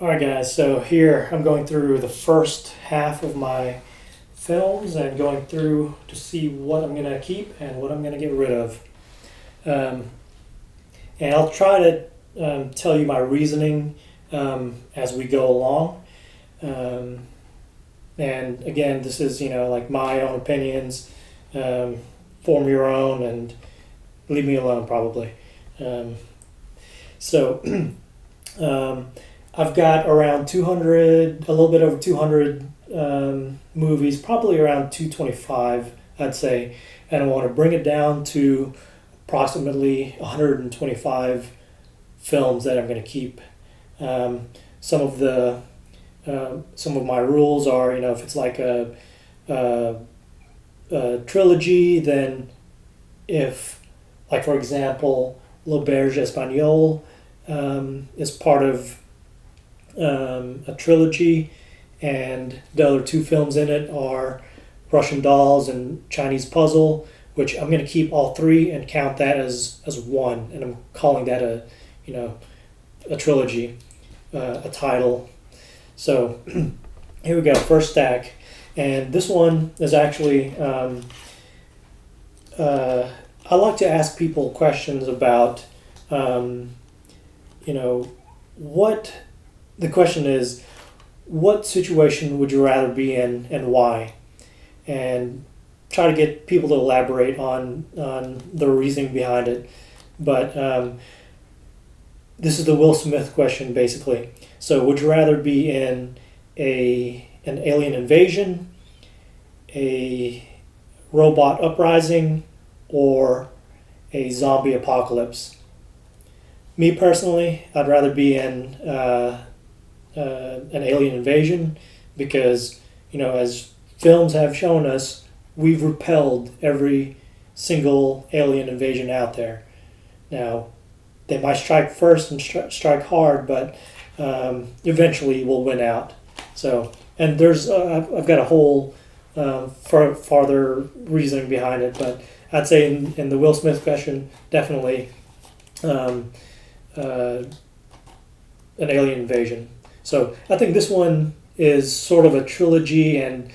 Alright, guys, so here I'm going through the first half of my films and going through to see what I'm going to keep and what I'm going to get rid of. Um, and I'll try to tell you my reasoning as we go along. Um, and again, this is, like my own opinions. Form your own and leave me alone, probably. Um, so, I've got around 200, a little bit over 200 movies, probably around 225, I'd say. And I want to bring it down to approximately 125 films that I'm going to keep. Um, some of the some of my rules are, if it's like a, a trilogy, then if, like for example, L'Auberge Espagnole is part of a trilogy, and the other two films in it are Russian Dolls and Chinese Puzzle, which I'm going to keep all three and count that as one, and I'm calling that a trilogy, a title. So here we go, first stack, and this one is actually I like to ask people questions about what the question is, what situation would you rather be in and why? And try to get people to elaborate on the reasoning behind it. But this is the Will Smith question, basically. So would you rather be in an alien invasion, a robot uprising, or a zombie apocalypse? Me personally, I'd rather be in an alien invasion because, as films have shown us, we've repelled every single alien invasion out there. Now, they might strike first and strike hard, but eventually we'll win out. So, and there's I've got a whole farther reasoning behind it, but I'd say in the Will Smith question, definitely an alien invasion. So I think this one is sort of a trilogy, and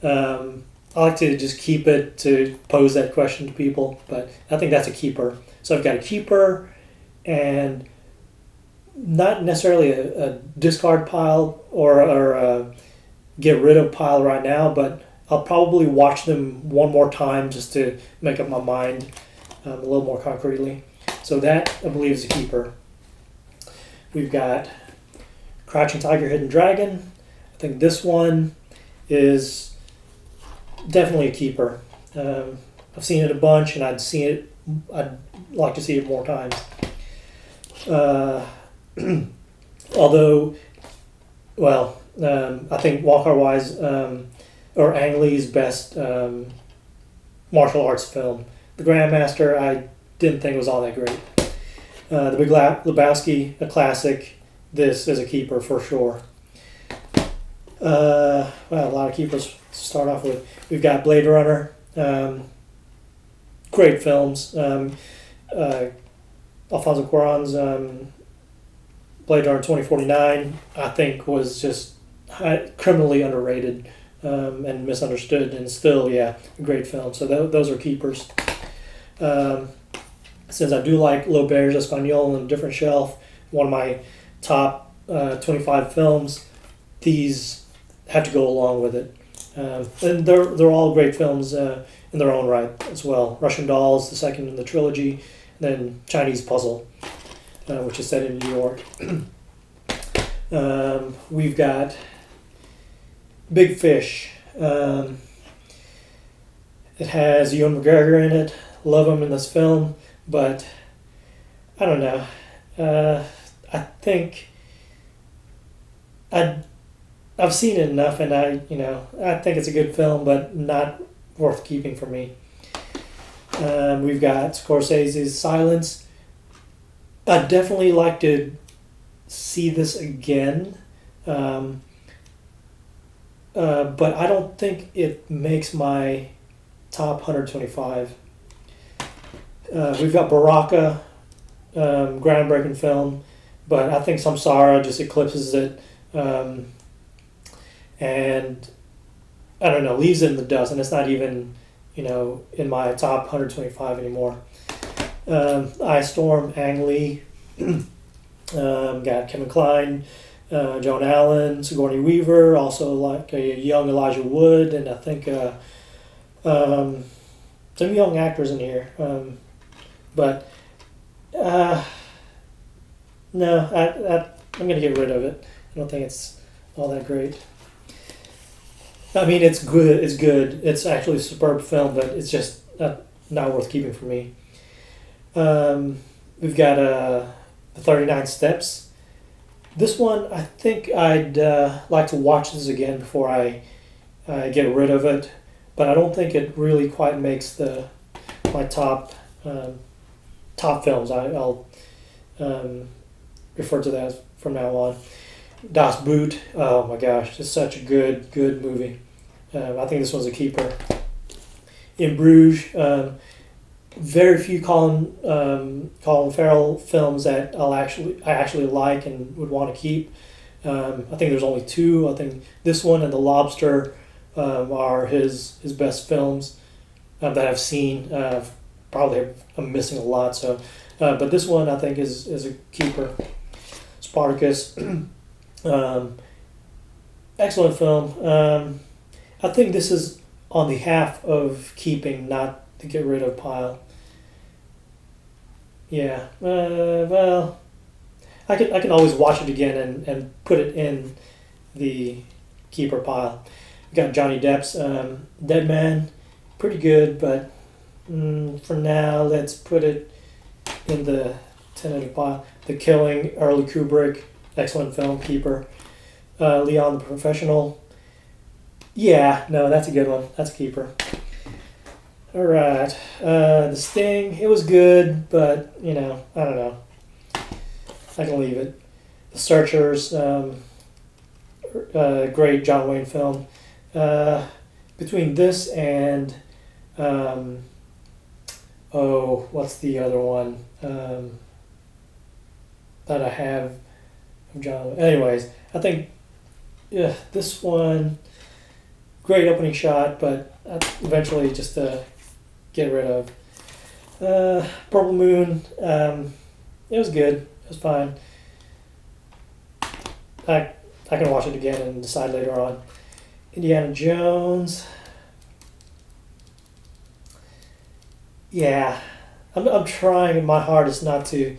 I like to just keep it to pose that question to people, but I think that's a keeper. So I've got a keeper and not necessarily a discard pile or a get rid of pile right now, but I'll probably watch them one more time just to make up my mind a little more concretely. So that, I believe, is a keeper. We've got Crouching Tiger, Hidden Dragon. I think this one is definitely a keeper. I've seen it a bunch, and I'd like to see it more times. Although, I think Wong Kar-wai's or Ang Lee's best martial arts film, The Grandmaster, I didn't think it was all that great. The Big Lebowski, a classic. This is a keeper for sure. A lot of keepers to start off with. We've got Blade Runner. Great films. Alfonso Cuarón's Blade Runner 2049, I think, was just criminally underrated and misunderstood, and still, a great film. So those are keepers. Since I do like L'Auberge Espagnole on a different shelf, one of my top 25 films, these have to go along with it. And they're all great films in their own right as well. Russian Dolls, the second in the trilogy, and then Chinese Puzzle, which is set in New York. We've got Big Fish. It has Ewan McGregor in it. Love him in this film, but I don't know. I think I've seen it enough, and I think it's a good film, but not worth keeping for me. We've got Scorsese's Silence. I'd definitely like to see this again, but I don't think it makes my top 125. We've got Baraka, groundbreaking film, but I think Samsara just eclipses it um, and I don't know, leaves it in the dust, and it's not even, in my top 125 anymore. Ice Storm, Ang Lee, got Kevin Kline, Joan Allen, Sigourney Weaver, also like a young Elijah Wood, and I think some young actors in here. But no, I'm going to get rid of it. I don't think it's all that great. I mean, it's good. It's good. It's actually a superb film, but it's just not worth keeping for me. We've got the 39 Steps. This one, I think I'd like to watch this again before I get rid of it, but I don't think it really quite makes my top films. I'll refer to that from now on. Das Boot. Oh my gosh, it's such a good movie. I think this one's a keeper. In Bruges. Very few Colin Farrell films that I actually like and would want to keep. I think there's only two. I think this one and The Lobster are his best films that I've seen. Probably I'm missing a lot. So, but this one I think is a keeper. Spartacus, excellent film. I think this is on the half of keeping, not to get rid of pile. Yeah. Well, I can always watch it again and put it in the keeper pile. We got Johnny Depp's Dead Man, pretty good, but for now let's put it in the tentative pile. The Culling, early Kubrick, excellent film, keeper. Leon the Professional. Yeah, no, that's a good one. That's a keeper. All right. The Sting, it was good, but, I don't know. I can leave it. The Searchers, great John Wayne film. Between this and, what's the other one that I have of John Wayne? Anyways, I think, this one, great opening shot, but eventually just get rid of. Purple Moon, it was good. It was fine. I can watch it again and decide later on. Indiana Jones. Yeah, I'm trying my hardest not to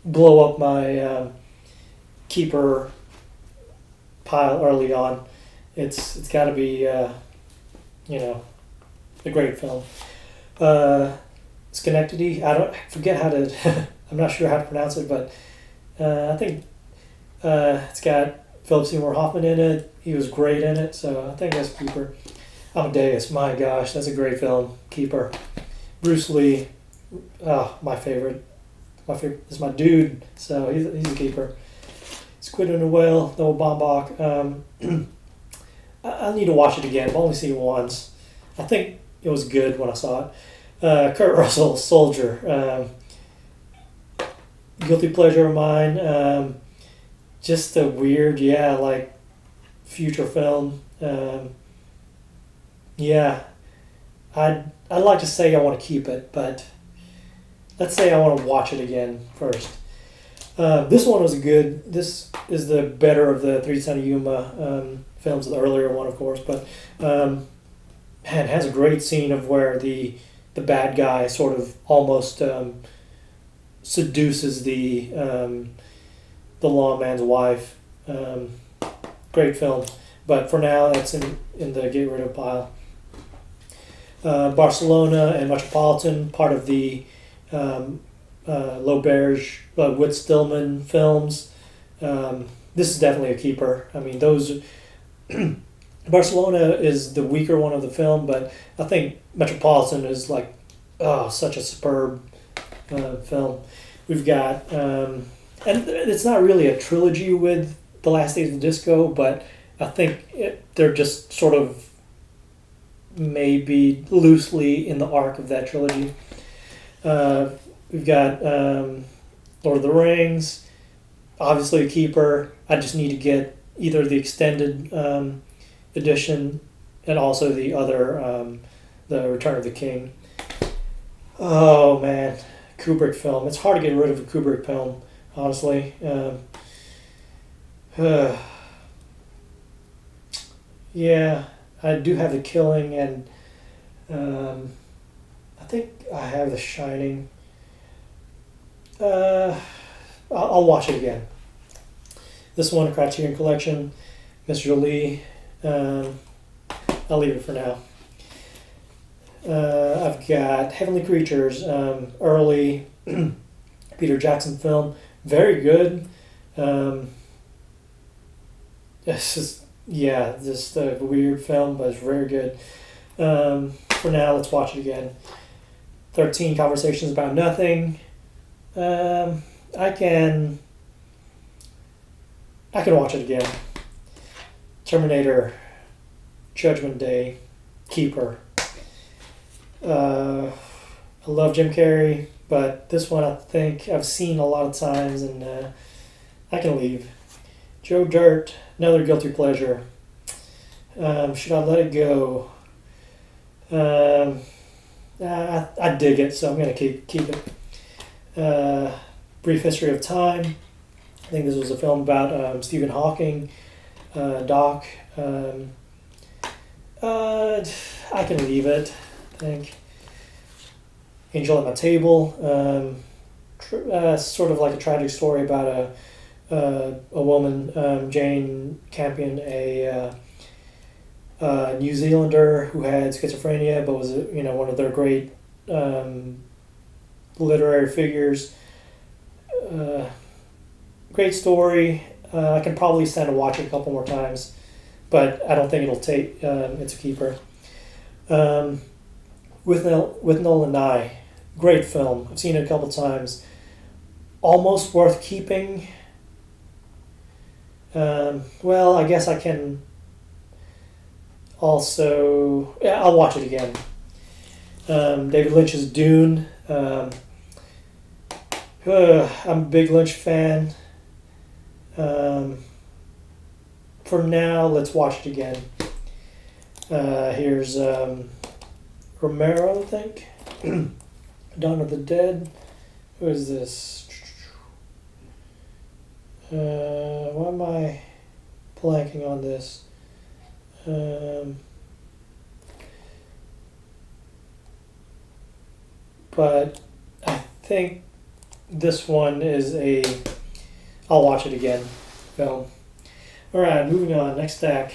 blow up my keeper pile early on. It's got to be a great film. Schenectady. I forget how to. I'm not sure how to pronounce it, but I think it's got Philip Seymour Hoffman in it. He was great in it, so I think that's a keeper. Amadeus. My gosh, that's a great film. Keeper. Bruce Lee. Oh, my favorite. My favorite is my dude. So he's a keeper. Squid and the Whale. Noah Baumbach. I need to watch it again. I've only seen it once. I think it was good when I saw it. Kurt Russell, Soldier. Guilty pleasure of mine. Just a weird, future film. I'd like to say I want to keep it, but let's say I want to watch it again first. This one was good. This is the better of the Three Son of Yuma films, the earlier one, of course, but it has a great scene of where the bad guy sort of almost seduces the lawman's wife. Great film, but for now that's in the get rid of pile. Barcelona and Metropolitan, part of the L'Auberge, Whit Stillman films. This is definitely a keeper. I mean, those. Barcelona is the weaker one of the film, but I think Metropolitan is such a superb film. We've got, and it's not really a trilogy with The Last Days of Disco, but I think they're just sort of maybe loosely in the arc of that trilogy. We've got Lord of the Rings, obviously a keeper. I just need to get either the extended edition and also the other, the Return of the King. Oh man, Kubrick film. It's hard to get rid of a Kubrick film, honestly. Yeah, I do have The Killing, and I think I have The Shining. I'll watch it again. This one, Criterion Collection, Miss Jolie. I'll leave it for now. I've got Heavenly Creatures, early Peter Jackson film, very good. It's just a weird film, but it's very good. For now, let's watch it again. 13 Conversations About Nothing. I can watch it again. Terminator, Judgment Day, Keeper. I love Jim Carrey, but this one I think I've seen a lot of times, and I can leave. Joe Dirt, another guilty pleasure. Should I let it go? I dig it, so I'm gonna keep it. Brief History of Time. I think this was a film about Stephen Hawking. Doc. I can leave it, I think. Angel at My Table. Sort of like a tragic story about a woman, Jane Campion, a New Zealander who had schizophrenia, but was one of their great literary figures. Great story. I can probably stand to watch it a couple more times, but I don't think it'll take. It's a keeper. With Nolan Nye, great film. I've seen it a couple times. Almost worth keeping. Well, I guess I can. Also, yeah, I'll watch it again. David Lynch's Dune. I'm a big Lynch fan. For now, let's watch it again. Here's Romero, I think. Dawn of the Dead. Who is this? Why am I blanking on this? But I think this one is I'll watch it again film. Alright, moving on. Next stack.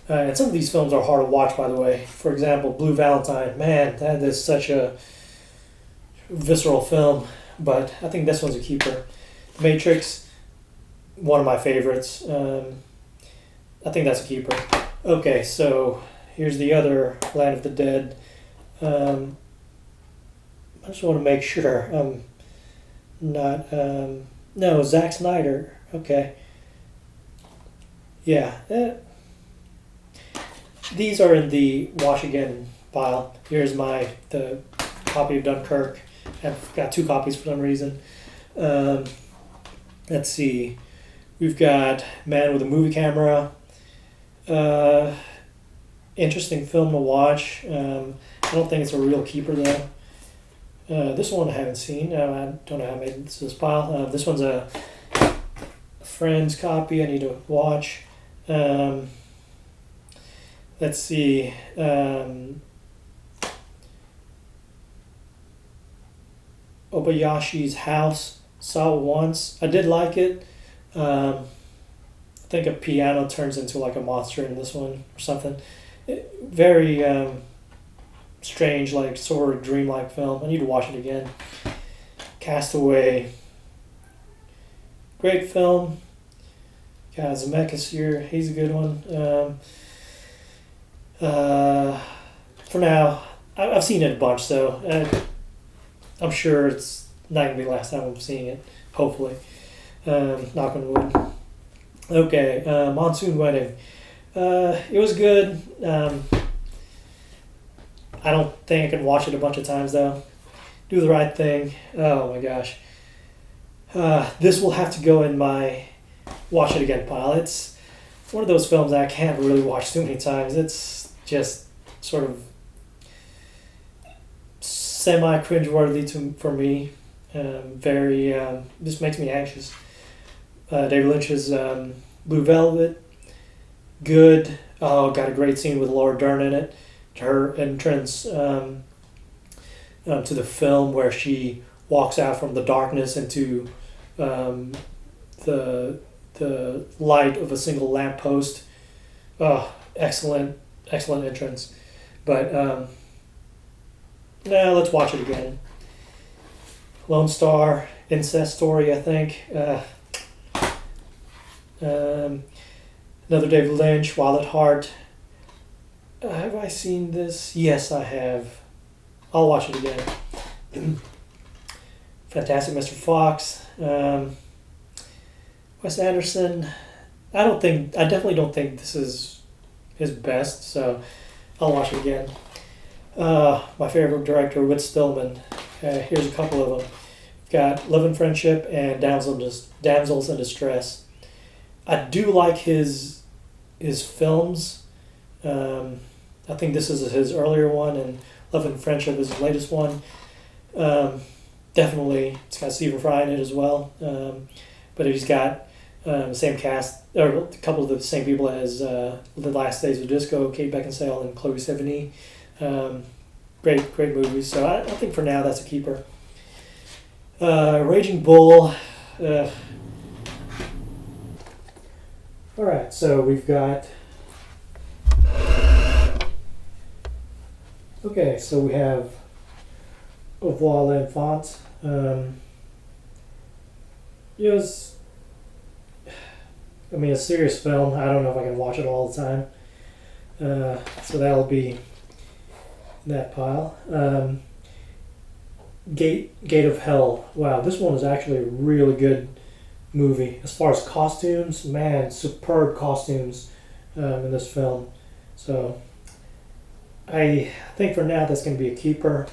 And some of these films are hard to watch, by the way. For example, Blue Valentine. Man, that is such a visceral film. But I think this one's a keeper. Matrix, one of my favorites. I think that's a keeper. Okay, so here's the other Land of the Dead. I just want to make sure I'm not... no, Zack Snyder. Okay. Yeah. These are in the Watch Again pile. Here's the copy of Dunkirk. I've got 2 copies for some reason. Let's see. We've got Man with a Movie Camera. Interesting film to watch. I don't think it's a real keeper though. This one I haven't seen. I don't know how I made it to this pile. This one's a friend's copy I need to watch. Let's see. Obayashi's House. Saw it once. I did like it. I think a piano turns into like a monster in this one or something. Very strange, like sort of dreamlike film. I need to watch it again. Castaway. Great film. Got Zemeckis here. He's a good one. For now, I've seen it a bunch, so I'm sure it's not going to be the last time I'm seeing it. Hopefully. Knock on wood. Okay, Monsoon Wedding. It was good. I don't think I can watch it a bunch of times, though. Do the Right Thing. Oh, my gosh. This will have to go in my watch it again pile. It's one of those films that I can't really watch too many times. It's just sort of semi cringeworthy for me. Very just makes me anxious. David Lynch's Blue Velvet, good. Oh, got a great scene with Laura Dern in it. Her entrance to the film where she walks out from the darkness into the light of a single lamppost. Oh, excellent entrance. But now let's watch it again. Lone Star, incest story, I think. Another David Lynch, Wild at Heart. Have I seen this? Yes, I have. I'll watch it again. Fantastic Mr. Fox. Wes Anderson. I definitely don't think this is his best, so I'll watch it again. My favorite director, Whit Stillman. Here's a couple of them. We've got Love and Friendship and Damsels in Distress. I do like his films. I think this is his earlier one, and Love and Friendship is his latest one. Definitely, it's got Stephen Fry in it as well. But he's got the same cast, or a couple of the same people as The Last Days of Disco, Kate Beckinsale and Chloe Sevigny. Great movies. So I think for now that's a keeper. Raging Bull. All right, so we've got. Okay, so we have Au revoir l'enfant. It was, a serious film. I don't know if I can watch it all the time. So that'll be that pile. Gate of Hell. Wow, this one is actually a really good movie. As far as costumes, man, superb costumes in this film. So I think for now that's going to be a keeper.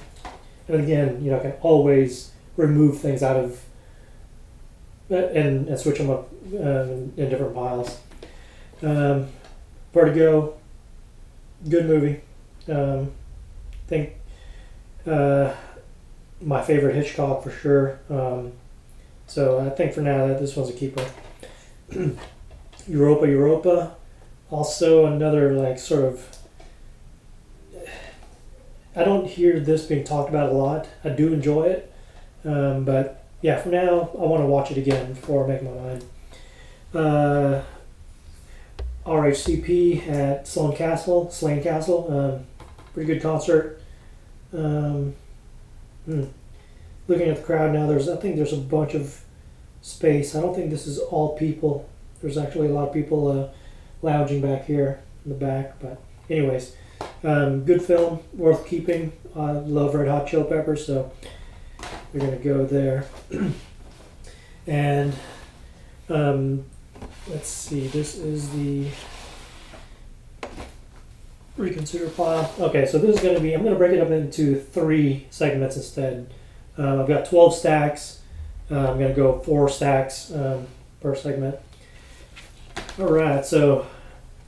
And again, I can always remove things out of and switch them up in different piles. Vertigo, good movie. I think my favorite Hitchcock for sure. So I think for now that this one's a keeper. Europa. Also another sort of. I don't hear this being talked about a lot. I do enjoy it, but yeah, for now I want to watch it again before I make my mind. RHCP at Slane Castle. Pretty good concert. Looking at the crowd now, I think there's a bunch of space. I don't think this is all people. There's actually a lot of people lounging back here in the back. But anyways, good film, worth keeping. I love Red Hot Chili Peppers, so we're going to go there. And let's see, this is the reconsider pile. Okay, so this is going to be, I'm going to break it up into 3 segments instead. I've got 12 stacks. I'm going to go 4 stacks per segment. All right, so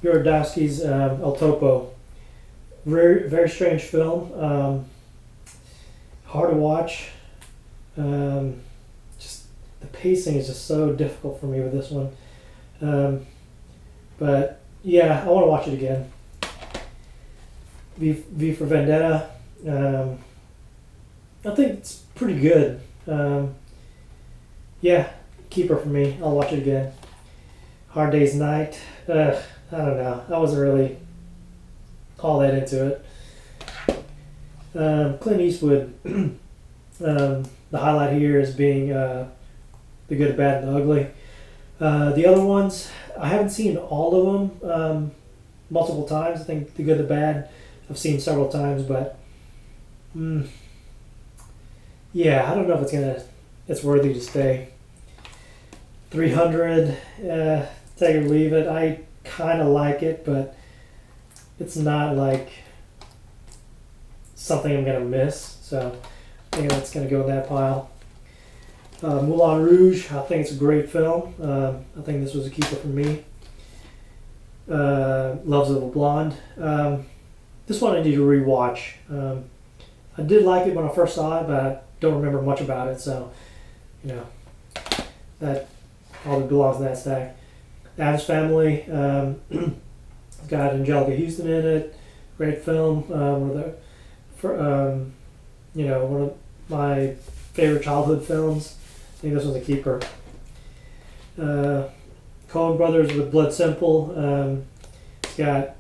Yorodowski's El Topo. Very, very strange film. Hard to watch. Just the pacing is just so difficult for me with this one. But yeah, I want to watch it again. V for Vendetta. I think it's pretty good. Yeah, keeper for me. I'll watch it again. Hard Day's Night. I don't know. I wasn't really all that into it. Clint Eastwood. The highlight here is being The Good, the Bad, and the Ugly. The other ones, I haven't seen all of them multiple times. I think The Good, the Bad, I've seen several times, but yeah, I don't know if it's worthy to stay. 300, take it or leave it. I kind of like it, but it's not like something I'm going to miss. So I think that's going to go in that pile. Moulin Rouge, I think it's a great film. I think this was a keeper for me. Loves of a Blonde. This one I need to rewatch. I did like it when I first saw it, but I don't remember much about it. So, you know, that all belongs in that stack. Addams Family. It's got Angelica Houston in it. Great film. One of my favorite childhood films. I think this one's a keeper. Coen Brothers with Blood Simple. It's got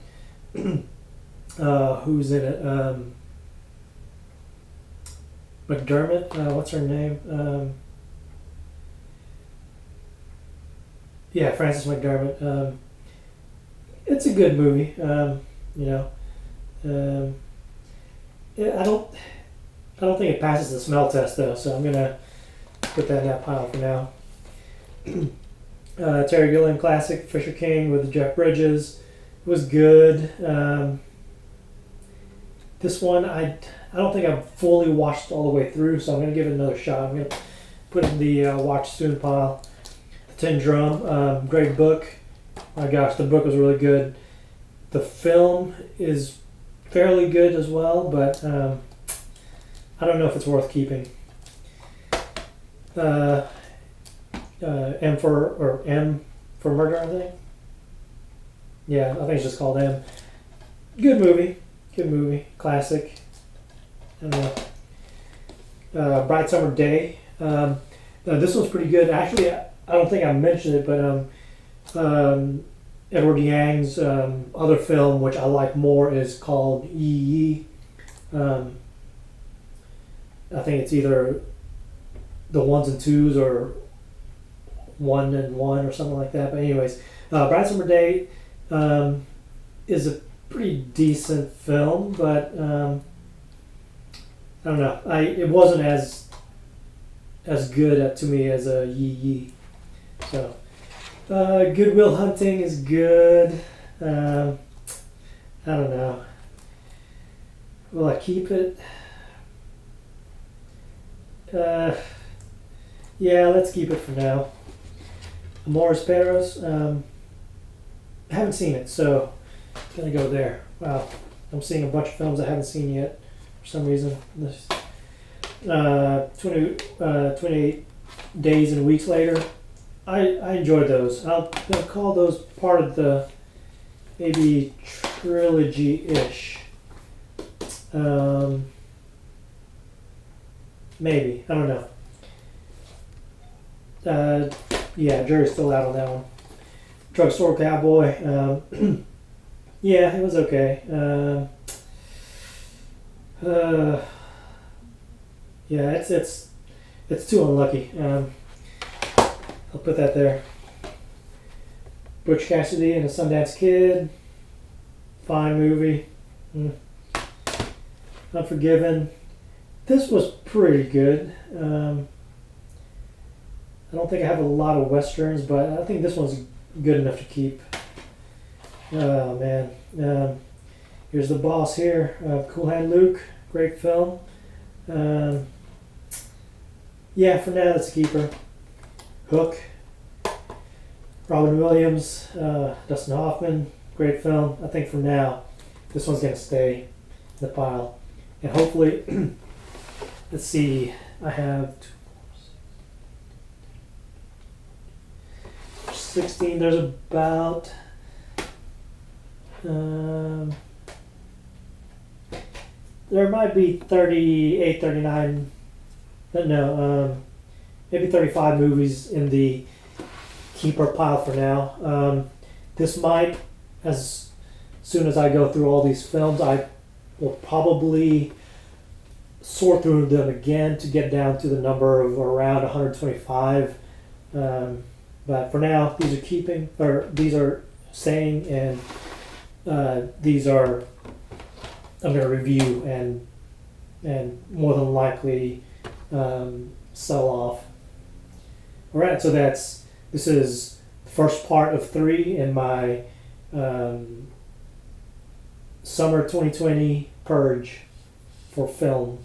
who's in it? McDermott. What's her name? Yeah, Frances McDermott. It's a good movie. I don't think it passes the smell test though, so I'm gonna put that in that pile for now. Terry Gilliam classic, Fisher King with Jeff Bridges. It was good. This one, I don't think I've fully watched all the way through, so I'm going to give it another shot. I'm going to put it in the watch soon pile. The Tin Drum, great book. My gosh, the book was really good. The film is fairly good as well, but I don't know if it's worth keeping. M for Murder, I think. Yeah, I think it's just called M. Good movie, classic. I don't know. Bright Summer Day. This one's pretty good. Actually, I don't think I mentioned it, but Edward Yang's other film, which I like more, is called Yi Yi. I think it's either the ones and twos or 1 and 1 or something like that. But anyways, Bright Summer Day is a pretty decent film, but I don't know. It wasn't as good to me as a Yi Yi. So Good Will Hunting is good. I don't know. Will I keep it? Yeah, let's keep it for now. Morris Barrows. I haven't seen it, so I'm gonna go there. Wow, I'm seeing a bunch of films I haven't seen yet for some reason. 28 Days and Weeks Later. I enjoyed those. I'll call those part of the maybe trilogy-ish. Maybe. I don't know. Yeah, jury's still out on that one. Drugstore Cowboy. Yeah, it was okay. Yeah, it's too unlucky. I'll put that there. Butch Cassidy and the Sundance Kid. Fine movie. Unforgiven. This was pretty good. I don't think I have a lot of westerns, but I think this one's good enough to keep. Oh man. Here's The Boss here. Cool Hand Luke. Great film. Yeah, for now it's a keeper. Hook. Robin Williams. Dustin Hoffman. Great film. I think for now this one's going to stay in the pile. And hopefully, let's see, I have 16. There's about there might be 38, 39, maybe 35 movies in the keeper pile for now. This might, as soon as I go through all these films, I will probably sort through them again to get down to the number of around 125. But for now, these are keeping, or these are staying, and these are I'm going to review and more than likely sell off. All right, so this is the first part of 3 in my summer 2020 purge for film.